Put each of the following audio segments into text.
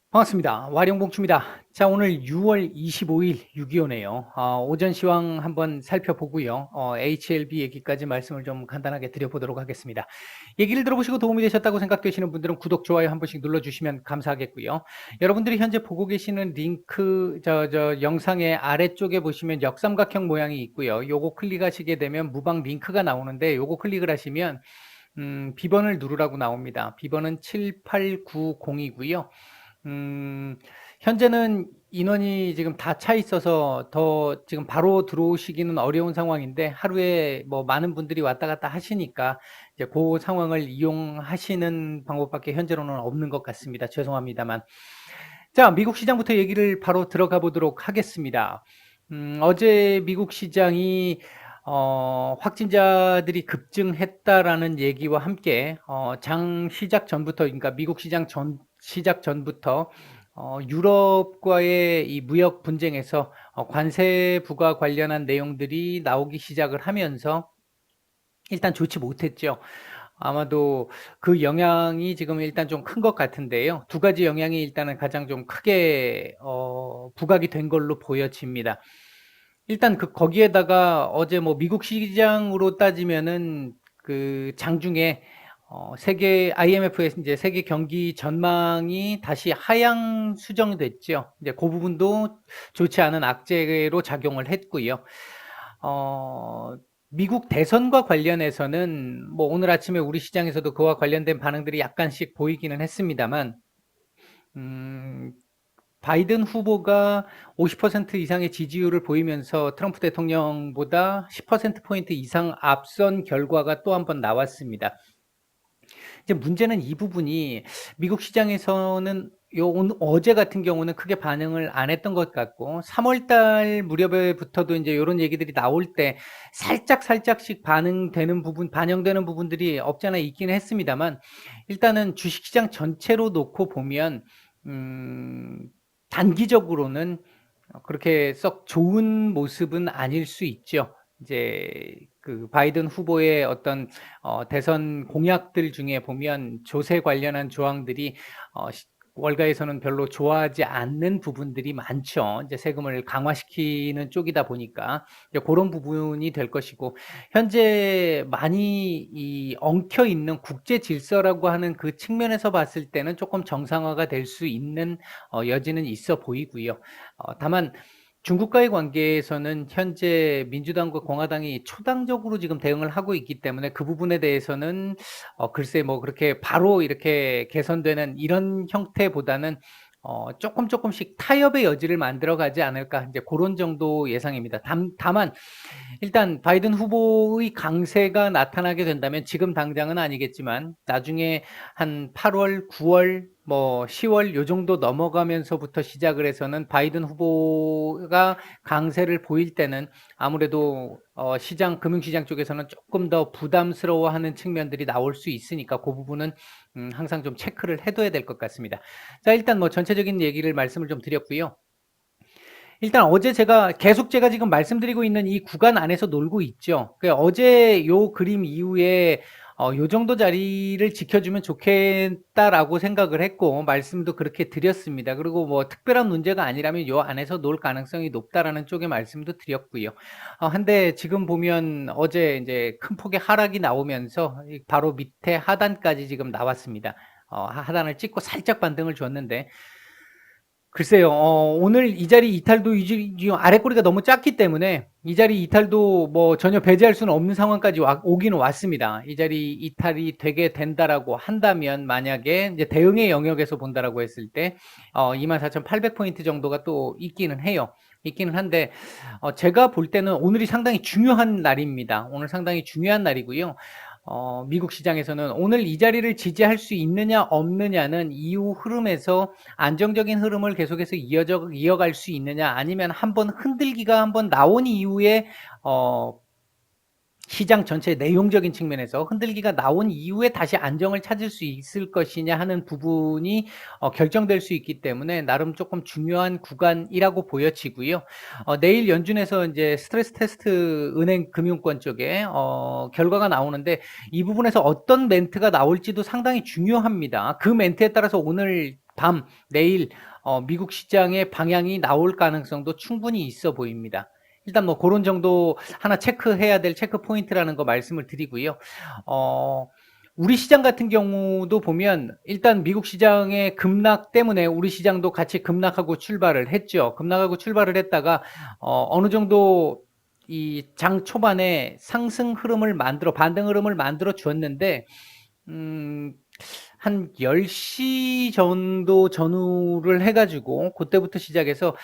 반갑습니다. 와룡봉추입니다. 자, 오늘 6월 25일 6.25네요. 오전 시황 한번 살펴보고요. HLB 얘기까지 말씀을 좀 간단하게 드려보도록 하겠습니다. 얘기를 들어보시고 도움이 되셨다고 생각되시는 분들은 구독, 좋아요 한 번씩 눌러주시면 감사하겠고요. 여러분들이 현재 보고 계시는 링크, 영상의 아래쪽에 보시면 역삼각형 모양이 있고요. 요거 클릭하시게 되면 무방 링크가 나오는데 요거 클릭을 하시면 비번을 누르라고 나옵니다. 비번은 7890이고요. 현재는 인원이 지금 다 차 있어서 더 지금 바로 들어오시기는 어려운 상황인데 하루에 뭐 많은 분들이 왔다 갔다 하시니까 이제 그 상황을 이용하시는 방법밖에 현재로는 없는 것 같습니다. 죄송합니다만. 자, 미국 시장부터 얘기를 바로 들어가 보도록 하겠습니다. 어제 미국 시장이 확진자들이 급증했다라는 얘기와 함께 장 시작 전부터, 그러니까 미국 시장 시작 전부터 유럽과의 이 무역 분쟁에서 관세 부과 관련한 내용들이 나오기 시작을 하면서 일단 좋지 못했죠. 아마도 그 영향이 지금 일단 좀 큰 것 같은데요. 두 가지 영향이 일단은 가장 좀 크게 부각이 된 걸로 보여집니다. 일단 거기에다가 어제 뭐 미국 시장으로 따지면은 그 장중에 세계 IMF에서 이제 세계 경기 전망이 다시 하향 수정됐죠. 이제 그 부분도 좋지 않은 악재로 작용을 했고요. 미국 대선과 관련해서는 뭐 오늘 아침에 우리 시장에서도 그와 관련된 반응들이 약간씩 보이기는 했습니다만, 바이든 후보가 50% 이상의 지지율을 보이면서 트럼프 대통령보다 10%포인트 이상 앞선 결과가 또 한 번 나왔습니다. 이제 문제는 이 부분이 미국 시장에서는 어제 같은 경우는 크게 반응을 안 했던 것 같고 3월 달 무렵에부터도 이제 이런 얘기들이 나올 때 살짝씩 반영되는 부분들이 없지 않아 있기는 했습니다만 일단은 주식시장 전체로 놓고 보면 단기적으로는 그렇게 썩 좋은 모습은 아닐 수 있죠. 이제 그 바이든 후보의 어떤 대선 공약들 중에 보면 조세 관련한 조항들이 월가에서는 별로 좋아하지 않는 부분들이 많죠. 이제 세금을 강화시키는 쪽이다 보니까 이제 그런 부분이 될 것이고 현재 많이 이 엉켜 있는 국제 질서라고 하는 그 측면에서 봤을 때는 조금 정상화가 될 수 있는 여지는 있어 보이고요. 다만 중국과의 관계에서는 현재 민주당과 공화당이 초당적으로 지금 대응을 하고 있기 때문에 그 부분에 대해서는 글쎄 뭐 그렇게 바로 이렇게 개선되는 이런 형태보다는 조금씩 타협의 여지를 만들어 가지 않을까 이제 그런 정도 예상입니다. 다만 일단 바이든 후보의 강세가 나타나게 된다면 지금 당장은 아니겠지만 나중에 한 8월, 9월, 뭐 10월 요 정도 넘어가면서부터 시작을 해서는 바이든 후보가 강세를 보일 때는 아무래도 금융시장 쪽에서는 조금 더 부담스러워하는 측면들이 나올 수 있으니까 그 부분은 항상 좀 체크를 해둬야 될 것 같습니다. 자, 일단 뭐 전체적인 얘기를 말씀을 좀 드렸고요. 일단 어제 제가 지금 말씀드리고 있는 이 구간 안에서 놀고 있죠. 어제 요 그림 이후에 요 정도 자리를 지켜주면 좋겠다라고 생각을 했고 말씀도 그렇게 드렸습니다. 그리고 뭐 특별한 문제가 아니라면 요 안에서 놀 가능성이 높다라는 쪽의 말씀도 드렸고요. 한데 지금 보면 어제 이제 큰 폭의 하락이 나오면서 바로 밑에 하단까지 지금 나왔습니다. 하단을 찍고 살짝 반등을 줬는데 글쎄요, 오늘 이 자리 이탈도 아래 꼬리가 너무 작기 때문에 이 자리 이탈도 뭐 전혀 배제할 수는 없는 상황까지 오기는 왔습니다. 이 자리 이탈이 되게 된다라고 한다면 만약에 이제 대응의 영역에서 본다라고 했을 때 24,800포인트 정도가 또 있기는 해요. 있기는 한데 제가 볼 때는 오늘이 상당히 중요한 날입니다. 오늘 상당히 중요한 날이고요. 미국 시장에서는 오늘 이 자리를 지지할 수 있느냐 없느냐는 이후 흐름에서 안정적인 흐름을 계속해서 이어갈 수 있느냐 아니면 한번 흔들기가 한번 나온 이후에 시장 전체 내용적인 측면에서 흔들기가 나온 이후에 다시 안정을 찾을 수 있을 것이냐 하는 부분이 결정될 수 있기 때문에 나름 조금 중요한 구간이라고 보여지고요. 내일 연준에서 이제 스트레스 테스트 은행 금융권 쪽에 결과가 나오는데 이 부분에서 어떤 멘트가 나올지도 상당히 중요합니다. 그 멘트에 따라서 오늘 내일 미국 시장의 방향이 나올 가능성도 충분히 있어 보입니다. 일단 뭐 그런 정도 하나 체크해야 될 체크 포인트라는 거 말씀을 드리고요. 우리 시장 같은 경우도 보면 일단 미국 시장의 급락 때문에 우리 시장도 같이 급락하고 출발을 했죠. 급락하고 출발을 했다가 어느 정도 이 장 초반에 상승 흐름을 반등 흐름을 만들어 주었는데 한 10시 정도 전후를 해가지고 그때부터 시작해서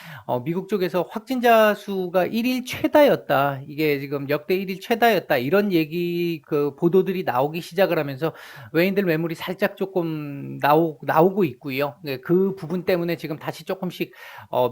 미국 쪽에서 확진자 수가 1일 최다였다. 이게 지금 역대 1일 최다였다. 이런 얘기 그 보도들이 나오기 시작을 하면서 외인들 매물이 살짝 조금 나오고 있고요. 네, 그 부분 때문에 지금 다시 조금씩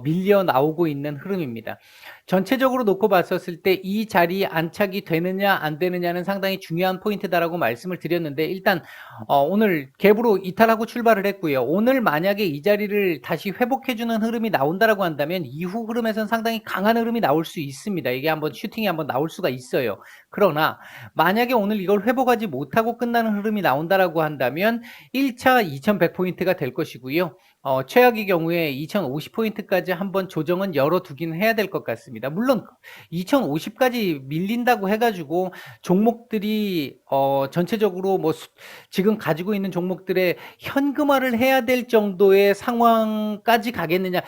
밀려 나오고 있는 흐름입니다. 전체적으로 놓고 봤었을 때 이 자리에 안착이 되느냐 안 되느냐는 상당히 중요한 포인트다라고 말씀을 드렸는데 일단 오늘 갭으로 이탈하고 출발을 했고요. 오늘 만약에 이 자리를 다시 회복해주는 흐름이 나온다라고 한다면 이후 흐름에선 상당히 강한 흐름이 나올 수 있습니다. 이게 한번 슈팅이 한번 나올 수가 있어요. 그러나 만약에 오늘 이걸 회복하지 못하고 끝나는 흐름이 나온다라고 한다면 1차 2100포인트가 될 것이고요. 최악의 경우에 2050포인트까지 한번 조정은 열어두기는 해야 될 것 같습니다. 물론 2050까지 밀린다고 해가지고 종목들이 전체적으로 뭐 지금 가지고 있는 종목들의 현금화를 해야 될 정도의 상황까지 가겠느냐?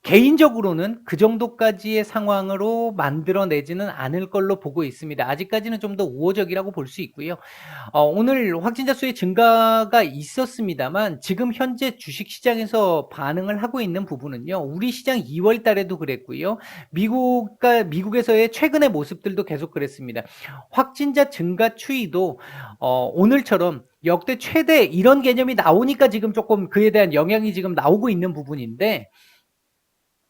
개인적으로는 그 정도까지의 상황으로 만들어내지는 않을 걸로 보고 있습니다. 아직까지는 좀 더 우호적이라고 볼 수 있고요. 오늘 확진자 수의 증가가 있었습니다만 지금 현재 주식시장에서 반응을 하고 있는 부분은요. 우리 시장 2월 달에도 그랬고요. 미국에서의 최근의 모습들도 계속 그랬습니다. 확진자 증가 추이도 오늘처럼 역대 최대 이런 개념이 나오니까 지금 조금 그에 대한 영향이 지금 나오고 있는 부분인데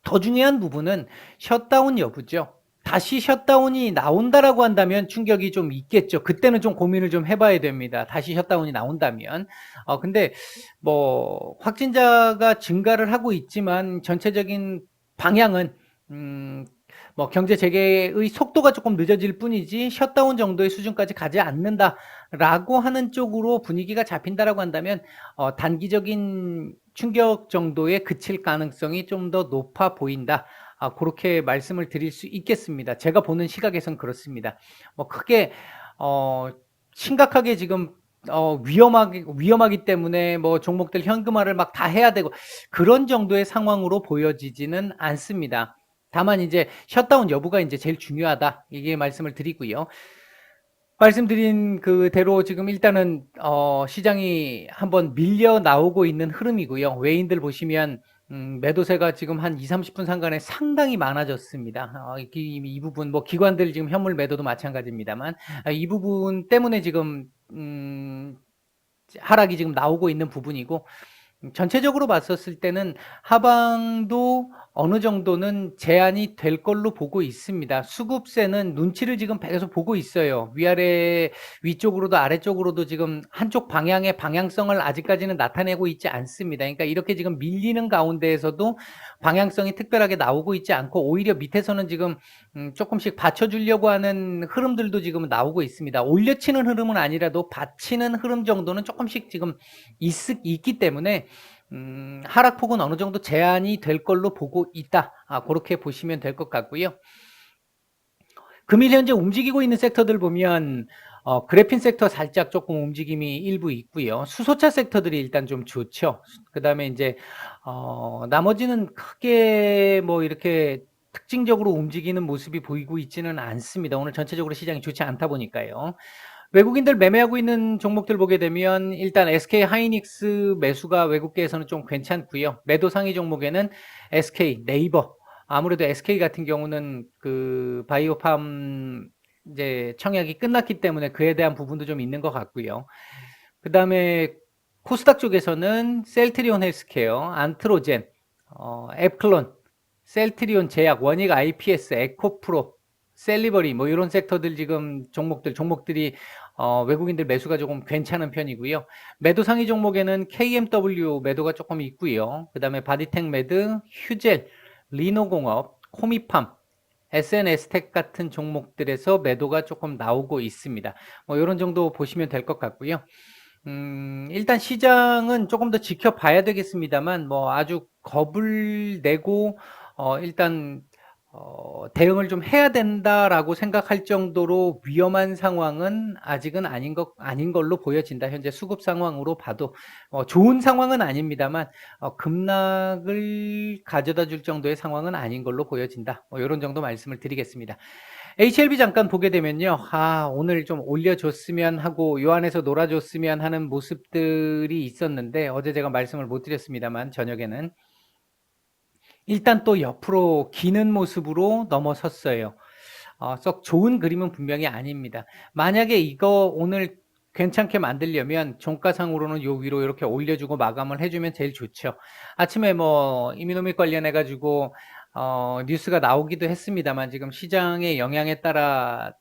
더 중요한 부분은 셧다운 여부죠. 다시 셧다운이 나온다라고 한다면 충격이 좀 있겠죠. 그때는 좀 고민을 좀 해봐야 됩니다. 다시 셧다운이 나온다면. 근데 뭐 확진자가 증가를 하고 있지만 전체적인 방향은 뭐 경제 재개의 속도가 조금 늦어질 뿐이지 셧다운 정도의 수준까지 가지 않는다라고 하는 쪽으로 분위기가 잡힌다라고 한다면 단기적인 충격 정도에 그칠 가능성이 좀 더 높아 보인다. 그렇게 말씀을 드릴 수 있겠습니다. 제가 보는 시각에선 그렇습니다. 뭐 크게 심각하게 지금 위험하기 때문에 뭐 종목들 현금화를 막 다 해야 되고 그런 정도의 상황으로 보여지지는 않습니다. 다만 이제 셧다운 여부가 이제 제일 중요하다. 이게 말씀을 드리고요. 말씀드린 그대로 지금 일단은 시장이 한번 밀려 나오고 있는 흐름이고요. 외인들 보시면 매도세가 지금 한 2-30분 상간에 상당히 많아졌습니다. 이 부분 뭐 기관들 지금 현물 매도도 마찬가지입니다만 이 부분 때문에 지금 하락이 지금 나오고 있는 부분이고 전체적으로 봤었을 때는 하방도 어느 정도는 제한이 될 걸로 보고 있습니다. 수급세는 눈치를 지금 계속 보고 있어요. 위아래, 위쪽으로도 아래쪽으로도 지금 한쪽 방향의 방향성을 아직까지는 나타내고 있지 않습니다. 그러니까 이렇게 지금 밀리는 가운데에서도 방향성이 특별하게 나오고 있지 않고 오히려 밑에서는 지금 조금씩 받쳐주려고 하는 흐름들도 지금 나오고 있습니다. 올려치는 흐름은 아니라도 받치는 흐름 정도는 조금씩 지금 있기 때문에 하락폭은 어느 정도 제한이 될 걸로 보고 있다. 그렇게 보시면 될 것 같고요. 금일 현재 움직이고 있는 섹터들 보면 그래핀 섹터 살짝 조금 움직임이 일부 있고요. 수소차 섹터들이 일단 좀 좋죠. 그 다음에 이제 나머지는 크게 뭐 이렇게 특징적으로 움직이는 모습이 보이고 있지는 않습니다. 오늘 전체적으로 시장이 좋지 않다 보니까요. 외국인들 매매하고 있는 종목들 보게 되면 일단 SK 하이닉스 매수가 외국계에서는 좀 괜찮고요. 매도 상위 종목에는 SK, 네이버. 아무래도 SK 같은 경우는 그 바이오팜 이제 청약이 끝났기 때문에 그에 대한 부분도 좀 있는 것 같고요. 그 다음에 코스닥 쪽에서는 셀트리온 헬스케어, 안트로젠, 앱클론, 셀트리온 제약, 원익 IPS, 에코프로, 셀리버리 뭐 이런 섹터들 지금 종목들이 외국인들 매수가 조금 괜찮은 편이고요. 매도 상위 종목에는 KMW 매도가 조금 있고요. 그 다음에 바디텍 매드, 휴젤, 리노공업, 코미팜, SNS텍 같은 종목들에서 매도가 조금 나오고 있습니다. 뭐 이런 정도 보시면 될 것 같고요. 일단 시장은 조금 더 지켜봐야 되겠습니다만 뭐 아주 겁을 내고 일단 대응을 좀 해야 된다라고 생각할 정도로 위험한 상황은 아직은 아닌 걸로 보여진다. 현재 수급 상황으로 봐도 좋은 상황은 아닙니다만 급락을 가져다 줄 정도의 상황은 아닌 걸로 보여진다. 이런 정도 말씀을 드리겠습니다. HLB 잠깐 보게 되면요. 오늘 좀 올려줬으면 하고 요 안에서 놀아줬으면 하는 모습들이 있었는데 어제 제가 말씀을 못 드렸습니다만 저녁에는 일단 또 옆으로 기는 모습으로 넘어섰어요. 썩 좋은 그림은 분명히 아닙니다. 만약에 이거 오늘 괜찮게 만들려면 종가상으로는 요 위로 이렇게 올려주고 마감을 해주면 제일 좋죠. 아침에 뭐 이미노믹 관련해 가지고 뉴스가 나오기도 했습니다만 지금 시장의 영향에 따라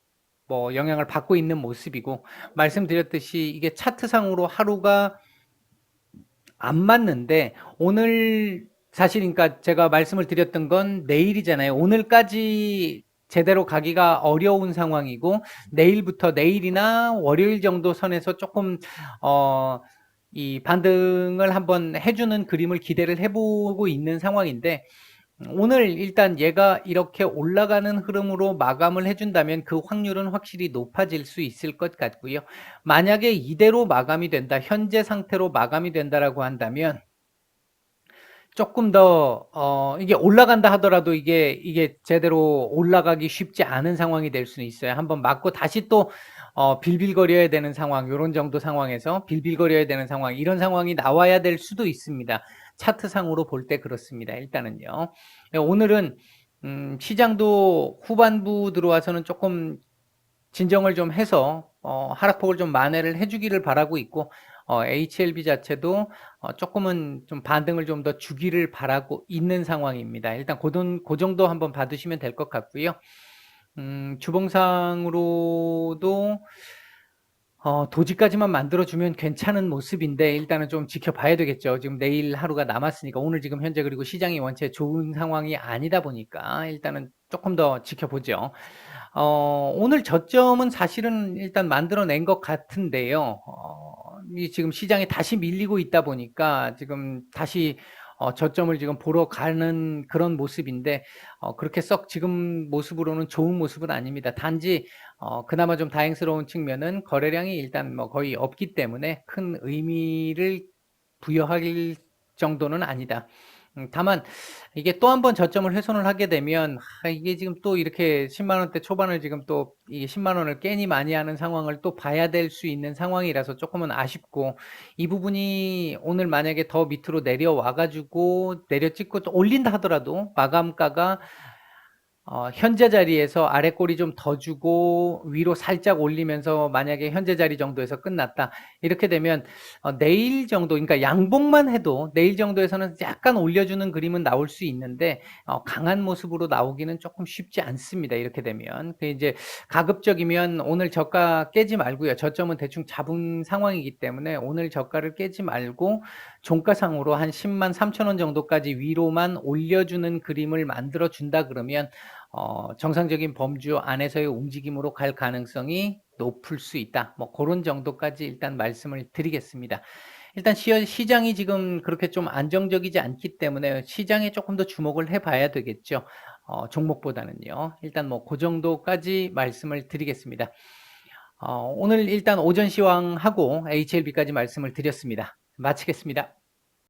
뭐 영향을 받고 있는 모습이고, 말씀드렸듯이 이게 차트상으로 하루가 안 맞는데 오늘 사실 그러니까 제가 말씀을 드렸던 건 내일이잖아요. 오늘까지 제대로 가기가 어려운 상황이고 내일부터 내일이나 월요일 정도 선에서 조금 이 반등을 한번 해주는 그림을 기대를 해보고 있는 상황인데, 오늘 일단 얘가 이렇게 올라가는 흐름으로 마감을 해준다면 그 확률은 확실히 높아질 수 있을 것 같고요. 만약에 이대로 마감이 된다, 현재 상태로 마감이 된다라고 한다면 조금 더 이게 올라간다 하더라도 이게 제대로 올라가기 쉽지 않은 상황이 될 수는 있어요. 한번 맞고 다시 또 빌빌거려야 되는 상황, 요런 정도 상황에서 빌빌거려야 되는 상황, 이런 상황이 나와야 될 수도 있습니다. 차트상으로 볼 때 그렇습니다. 일단은요. 오늘은 시장도 후반부 들어와서는 조금 진정을 좀 해서 하락폭을 좀 만회를 해주기를 바라고 있고, HLB 자체도 조금은 좀 반등을 좀 더 주기를 바라고 있는 상황입니다. 일단 그 정도 한번 봐두시면 될 것 같고요. 주봉상으로도 도지까지만 만들어주면 괜찮은 모습인데 일단은 좀 지켜봐야 되겠죠. 지금 내일 하루가 남았으니까, 오늘 지금 현재 그리고 시장이 원체 좋은 상황이 아니다 보니까 일단은 조금 더 지켜보죠. 오늘 저점은 사실은 일단 만들어낸 것 같은데요. 이 지금 시장에 다시 밀리고 있다 보니까 지금 다시 저점을 지금 보러 가는 그런 모습인데, 그렇게 썩 지금 모습으로는 좋은 모습은 아닙니다. 단지 그나마 좀 다행스러운 측면은 거래량이 일단 뭐 거의 없기 때문에 큰 의미를 부여할 정도는 아니다. 다만 이게 또 한 번 저점을 훼손을 하게 되면 이게 지금 또 이렇게 10만 원대 초반을 지금 또 이 10만 원을 깨니 많이 하는 상황을 또 봐야 될 수 있는 상황이라서 조금은 아쉽고, 이 부분이 오늘 만약에 더 밑으로 내려와 가지고 내려 찍고 또 올린다 하더라도 마감가가 현재 자리에서 아래 꼬리 좀 더 주고 위로 살짝 올리면서 만약에 현재 자리 정도에서 끝났다, 이렇게 되면 내일 정도, 그러니까 양봉만 해도 내일 정도에서는 약간 올려주는 그림은 나올 수 있는데 강한 모습으로 나오기는 조금 쉽지 않습니다. 이렇게 되면 이제 가급적이면 오늘 저가 깨지 말고요, 저점은 대충 잡은 상황이기 때문에 오늘 저가를 깨지 말고 종가상으로 한 10만 3천 원 정도까지 위로만 올려주는 그림을 만들어 준다 그러면 정상적인 범주 안에서의 움직임으로 갈 가능성이 높을 수 있다. 뭐 그런 정도까지 일단 말씀을 드리겠습니다. 일단 시장이 지금 그렇게 좀 안정적이지 않기 때문에 시장에 조금 더 주목을 해봐야 되겠죠. 종목보다는요. 일단 뭐 그 정도까지 말씀을 드리겠습니다. 오늘 일단 오전 시황하고 HLB까지 말씀을 드렸습니다. 마치겠습니다.